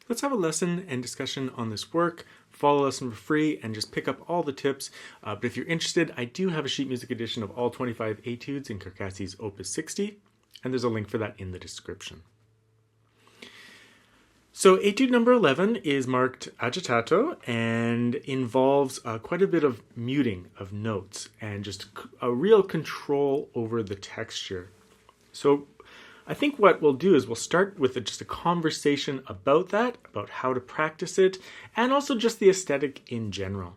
Let's have a lesson and discussion on this work. Follow the lesson for free and just pick up all the tips. But if you're interested, I do have a sheet music edition of all 25 etudes in Carcassi's Op.60, and there's a link for that in the description. So etude number 11 is marked Agitato and involves quite a bit of muting of notes and just a real control over the texture. So I think what we'll do is we'll start with just a conversation about that, about how to practice it, and also just the aesthetic in general.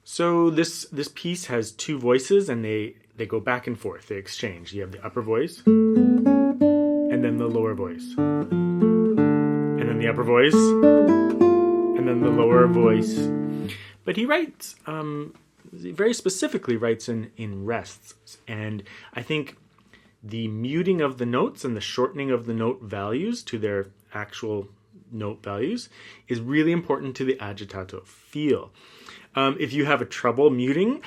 So this piece has two voices and they go back and forth, they exchange. You have the upper voice, and then the lower voice. And then the upper voice, and then the lower voice. But he writes, very specifically writes in rests, and I think the muting of the notes and the shortening of the note values to their actual note values is really important to the agitato feel. If you have a trouble muting,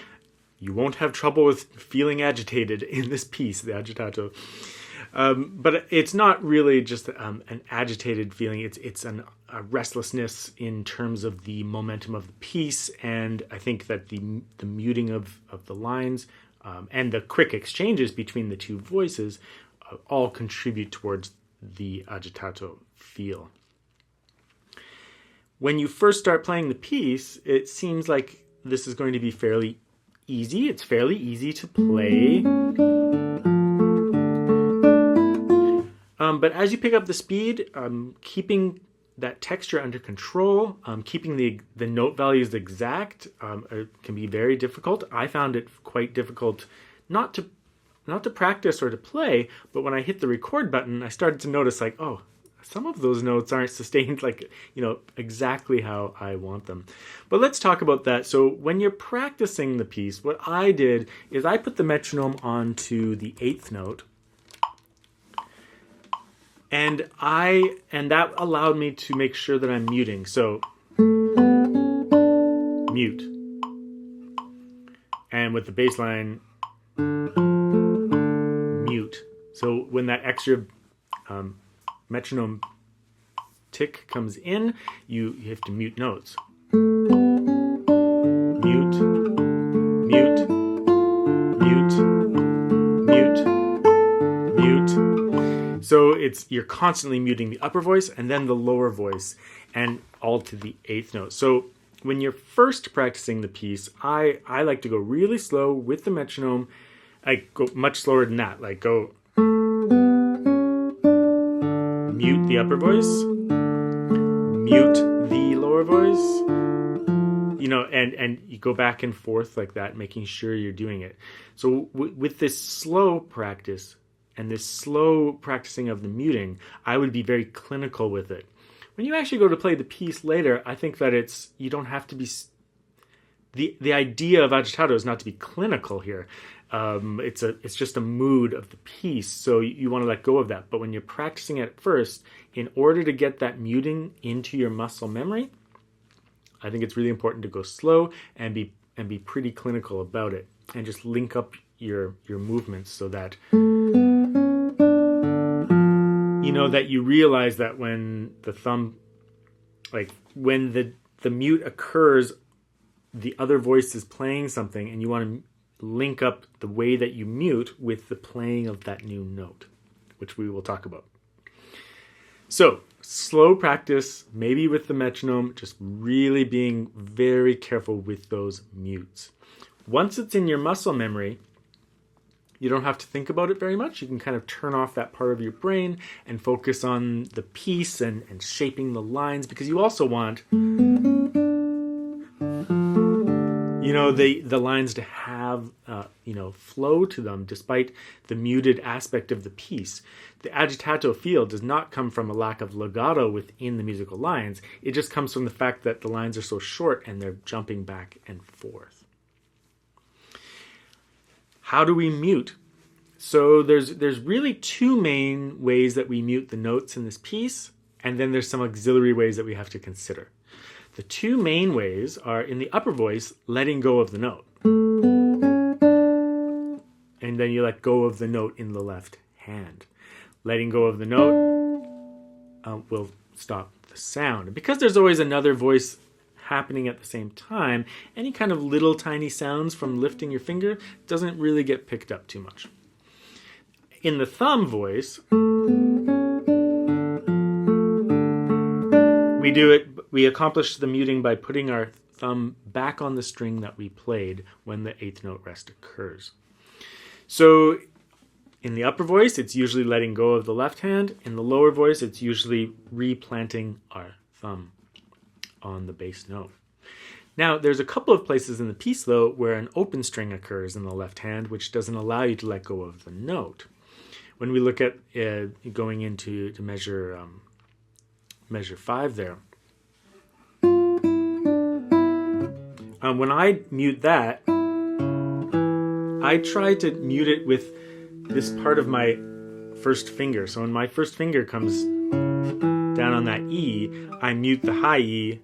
you won't have trouble with feeling agitated in this piece, the agitato. But it's not really just an agitated feeling. It's a restlessness in terms of the momentum of the piece, and I think that the muting of the lines and the quick exchanges between the two voices all contribute towards the agitato feel. When you first start playing the piece, it seems like this is going to be fairly easy. It's fairly easy to play. But as you pick up the speed, keeping that texture under control, keeping the note values exact can be very difficult. I found it quite difficult not to practice or to play, but when I hit the record button, I started to notice like, oh, some of those notes aren't sustained like, exactly how I want them. But let's talk about that. So when you're practicing the piece, what I did is I put the metronome onto the 8th note, and that allowed me to make sure that I'm muting. So mute. And with the bass line, mute. So when that extra metronome tick comes in, you have to mute notes. Mute, mute, mute, mute, mute. So you're constantly muting the upper voice and then the lower voice, and all to the 8th note. So when you're first practicing the piece, I like to go really slow with the metronome. I go much slower than that. Like go mute the upper voice, mute the lower voice, and you go back and forth like that, making sure you're doing it. So with this slow practice and this slow practicing of the muting, I would be very clinical with it. When you actually go to play the piece later, I think that you don't have to be, the idea of agitato is not to be clinical here. It's just a mood of the piece, so you want to let go of that. But when you're practicing it first, in order to get that muting into your muscle memory, I think it's really important to go slow and be pretty clinical about it, and just link up your movements so that that you realize that when the thumb, like when the mute occurs, the other voice is playing something, and you want to link up the way that you mute with the playing of that new note, which we will talk about. So slow practice, maybe with the metronome, just really being very careful with those mutes. Once it's in your muscle memory, you don't have to think about it very much. You can kind of turn off that part of your brain and focus on the piece and shaping the lines, because you also want, the lines to have, flow to them despite the muted aspect of the piece. The agitato feel does not come from a lack of legato within the musical lines. It just comes from the fact that the lines are so short and they're jumping back and forth. How do we mute? So there's really two main ways that we mute the notes in this piece, and then there's some auxiliary ways that we have to consider. The two main ways are in the upper voice, letting go of the note. And then you let go of the note in the left hand. Letting go of the note will stop the sound. And because there's always another voice happening at the same time, any kind of little tiny sounds from lifting your finger doesn't really get picked up too much. In the thumb voice, we accomplish the muting by putting our thumb back on the string that we played when the eighth note rest occurs. So in the upper voice, it's usually letting go of the left hand. In the lower voice, it's usually replanting our thumb on the bass note. Now, there's a couple of places in the piece, though, where an open string occurs in the left hand, which doesn't allow you to let go of the note. When we look at going into to measure 5 there, when I mute that, I try to mute it with this part of my first finger. So when my first finger comes down on that E, I mute the high E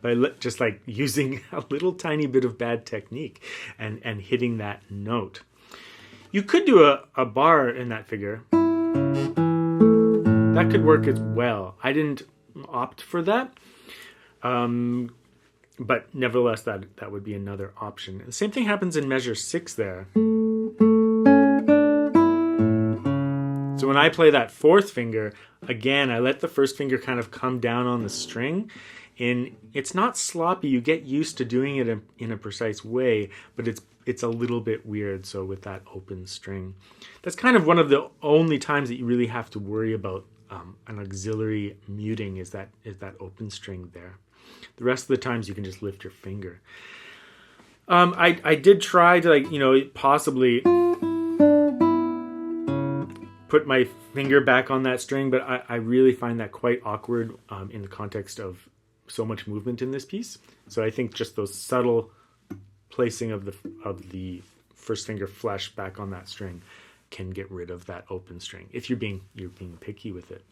by just like using a little tiny bit of bad technique and hitting that note. You could do a bar in that figure. That could work as well. I didn't opt for that. But nevertheless, that would be another option. The same thing happens in measure 6 there. So when I play that fourth finger, again, I let the first finger kind of come down on the string. And it's not sloppy. You get used to doing it in a precise way, but it's a little bit weird. So with that open string, that's kind of one of the only times that you really have to worry about an auxiliary muting is that open string there. The rest of the times you can just lift your finger. I did try to possibly put my finger back on that string, but I really find that quite awkward in the context of so much movement in this piece. So I think just those subtle placing of the first finger flesh back on that string can get rid of that open string if you're being picky with it.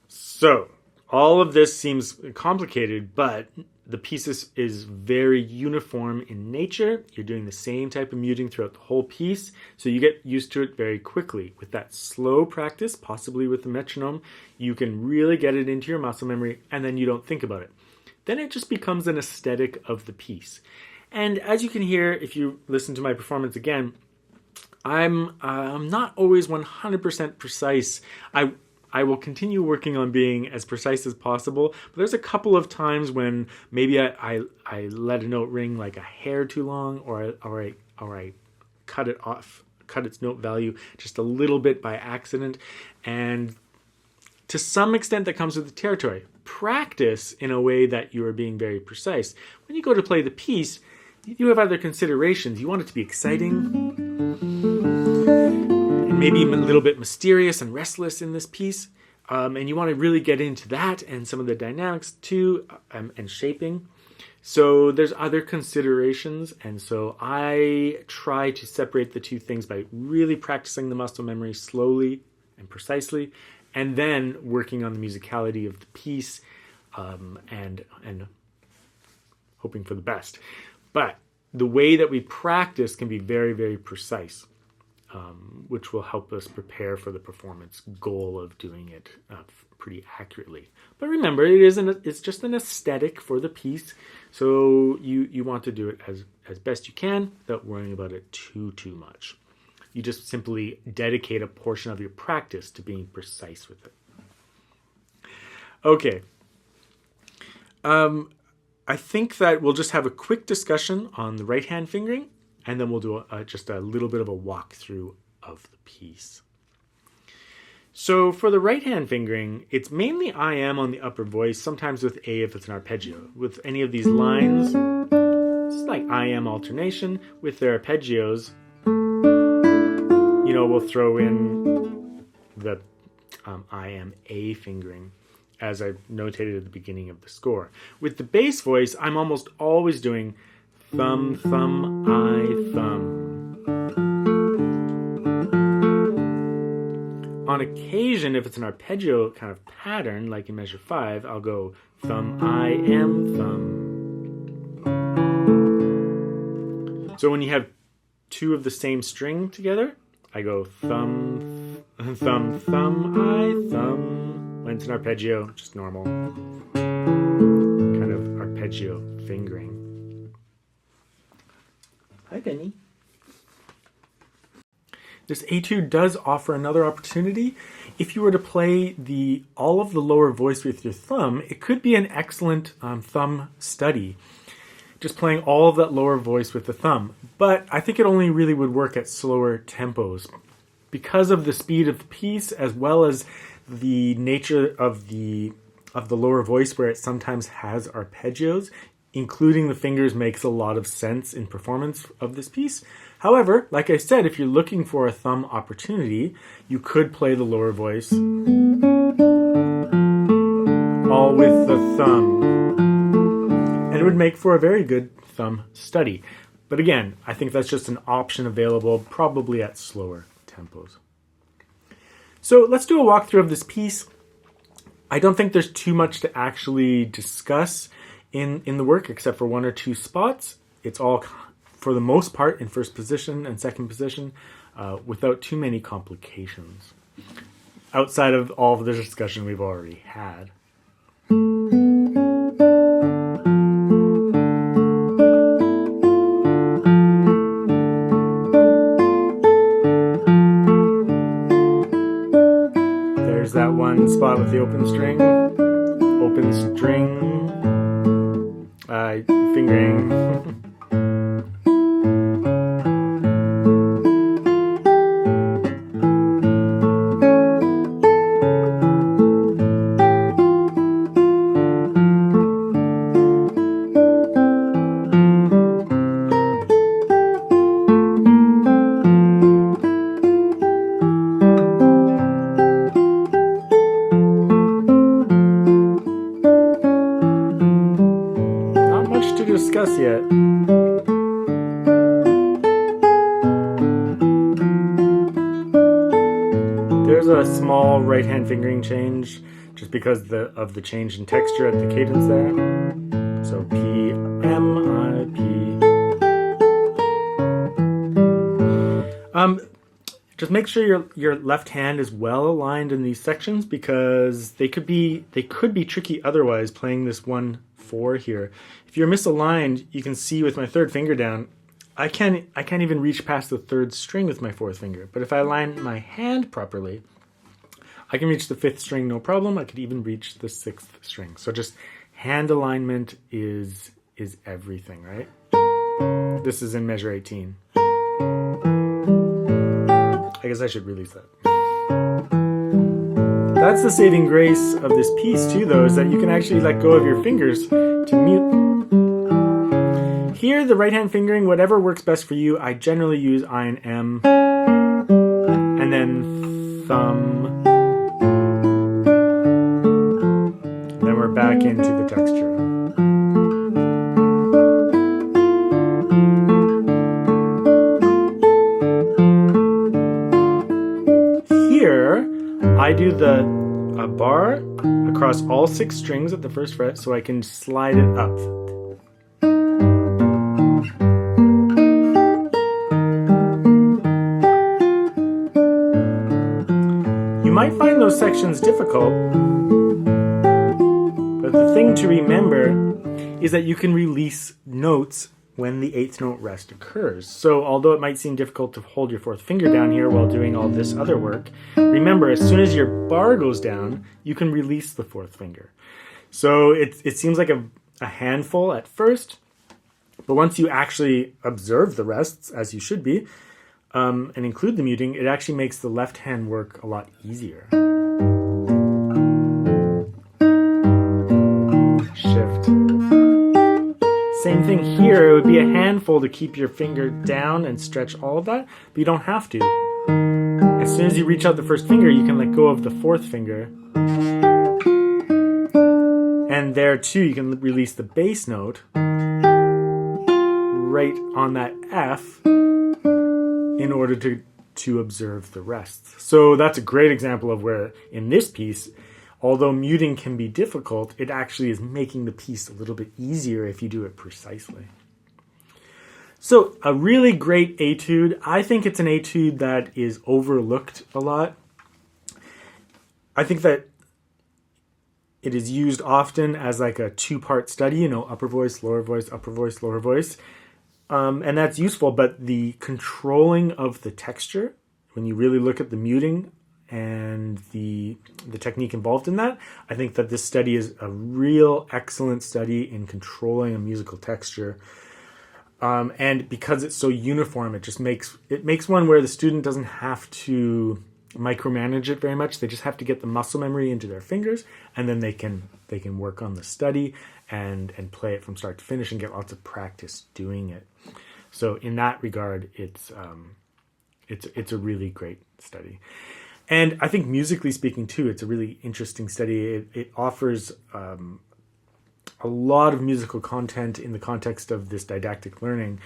So all of this seems complicated, but the piece is very uniform in nature. You're doing the same type of muting throughout the whole piece, so you get used to it very quickly. With that slow practice, possibly with the metronome, you can really get it into your muscle memory, and then you don't think about it. Then it just becomes an aesthetic of the piece. And as you can hear, if you listen to my performance again, I'm not always 100% precise. I will continue working on being as precise as possible, but there's a couple of times when maybe I let a note ring like a hair too long, or I cut its note value just a little bit by accident, and to some extent that comes with the territory. Practice in a way that you are being very precise. When you go to play the piece, you have other considerations. You want it to be exciting, maybe a little bit mysterious and restless in this piece, and you want to really get into that and some of the dynamics too, and shaping. So there's other considerations, and so I try to separate the two things by really practicing the muscle memory slowly and precisely, and then working on the musicality of the piece, and hoping for the best. But the way that we practice can be very, very precise. Which will help us prepare for the performance goal of doing it pretty accurately. But remember, it's just an aesthetic for the piece, so you want to do it as best you can without worrying about it too much. You just simply dedicate a portion of your practice to being precise with it. Okay. I think that we'll just have a quick discussion on the right hand fingering, and then we'll do just a little bit of a walkthrough of the piece. So for the right hand fingering, it's mainly I am on the upper voice, sometimes with A if it's an arpeggio. With any of these lines, it's like I am alternation. With their arpeggios, we'll throw in the I am A fingering, as I notated at the beginning of the score. With the bass voice, I'm almost always doing thumb, thumb, I, thumb. On occasion, if it's an arpeggio kind of pattern, like in measure 5, I'll go thumb, I, am, thumb. So when you have two of the same string together, I go thumb, thumb, thumb, I, thumb. When it's an arpeggio, just normal kind of arpeggio fingering. Hi, Benny. This etude does offer another opportunity. If you were to play all of the lower voice with your thumb, it could be an excellent thumb study. Just playing all of that lower voice with the thumb. But I think it only really would work at slower tempos. Because of the speed of the piece, as well as the nature of the lower voice where it sometimes has arpeggios, including the fingers makes a lot of sense in performance of this piece. However, like I said, if you're looking for a thumb opportunity, you could play the lower voice all with the thumb. And it would make for a very good thumb study. But again, I think that's just an option available, probably at slower tempos. So let's do a walkthrough of this piece. I don't think there's too much to actually discuss in the work, except for one or two spots. It's all, for the most part, in first position and second position, without too many complications, outside of all of the discussion we've already had. There's that one spot with the open string, fingering. Discuss yet. There's a small right hand fingering change just because of the change in texture at the cadence there. So P, M, I, P. Just make sure your left hand is well aligned in these sections, because they could be tricky otherwise playing this 1/4 here. If you're misaligned, you can see with my third finger down, I can't even reach past the third string with my fourth finger. But if I align my hand properly, I can reach the fifth string no problem. I could even reach the sixth string. So just hand alignment is everything, right? This is in measure 18. I guess I should release that. That's the saving grace of this piece too, though, is that you can actually let go of your fingers to mute. Here, the right hand fingering, whatever works best for you, I generally use I and M, and then thumb. And then we're back into the texture. Here, I do a bar across all 6 strings at the first fret so I can slide it up. You might find those sections difficult, but the thing to remember is that you can release notes when the eighth note rest occurs. So although it might seem difficult to hold your fourth finger down here while doing all this other work, remember, as soon as your bar goes down, you can release the fourth finger. So it seems like a handful at first, but once you actually observe the rests, as you should be, and include the muting, it actually makes the left hand work a lot easier. Shift. Same thing here. It would be a handful to keep your finger down and stretch all of that, but you don't have to. As soon as you reach out the first finger, you can let go of the fourth finger. And there too, you can release the bass note right on that F in order to observe the rests. So that's a great example of where in this piece, although muting can be difficult, it actually is making the piece a little bit easier if you do it precisely. So a really great etude. I think it's an etude that is overlooked a lot. I think that it is used often as like a two-part study, upper voice, lower voice, upper voice, lower voice. And that's useful, but the controlling of the texture, when you really look at the muting and the technique involved in that, I think that this study is a real excellent study in controlling a musical texture. And because it's so uniform, it makes one where the student doesn't have to micromanage it very much. They just have to get the muscle memory into their fingers, and then they can work on the study and play it from start to finish and get lots of practice doing it. So in that regard, it's a really great study. And I think musically speaking too, it's a really interesting study. It offers a lot of musical content in the context of this didactic learning,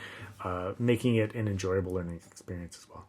making it an enjoyable learning experience as well.